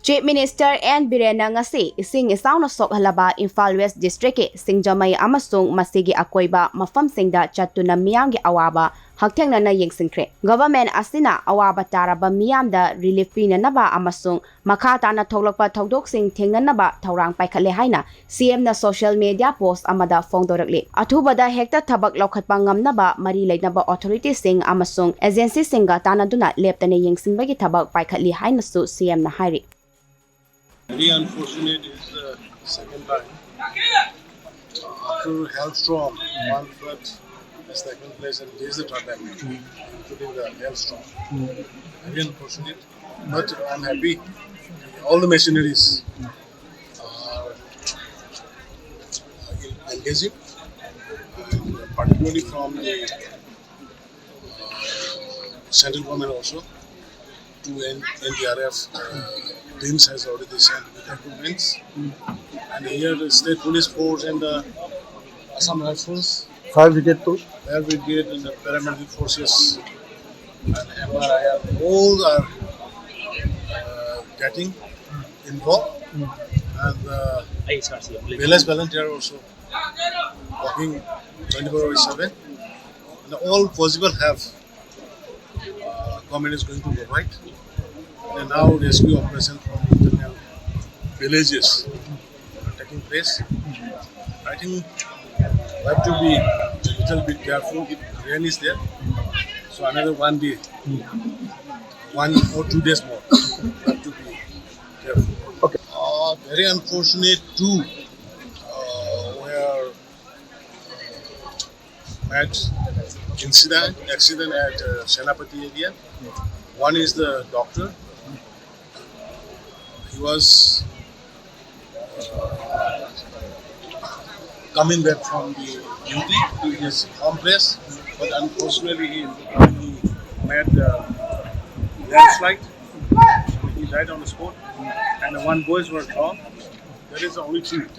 Chief Minister and Biren ngasi Esing Echao na sokhalaba Imphal West District ki Singjamei amasung masigi akoiba mafamsingda Chattuna miyamgi awaba hakthengna Yengsinkhre. Government asina awaba taraba miyamda relief pinanaba amasung makha tana thoglakpa thogdoksing thengnanaba thorang paikhatle haina CM na social media post amada phongdorakli. Athubada hekta thabak laukhatpa ngamnaba mari leitnaba authorities sing amasung agency singa tanaduna leptane yengsingbagi thabak paikhatli haina su CM na hairi. Very unfortunate is the second time. After hailstorm, one flood has taken place, and this is the third time, including the hailstorm. Very unfortunate, but I'm happy. All the machineries are engaging, and particularly from the central government also. To NDRF, teams has already sent with equipments, and here the state police force and the Assam Rifles, Fire brigade too. Fire Brigade and the paramedic forces and MRI, all are getting involved, and village volunteer also working 24/7, and all possible help government is going to provide. And now rescue operation from internal villages are taking place. I think we have to be a little bit careful if rain is there. So another 1 day, 1 or 2 days more, we have to be careful. Okay. Very unfortunate too, where had accident at Senapati area. One is the doctor. He was coming back from the duty to his home place, but unfortunately he met the landslide. He died on the spot, and the one boys were drowned. That is the only truth.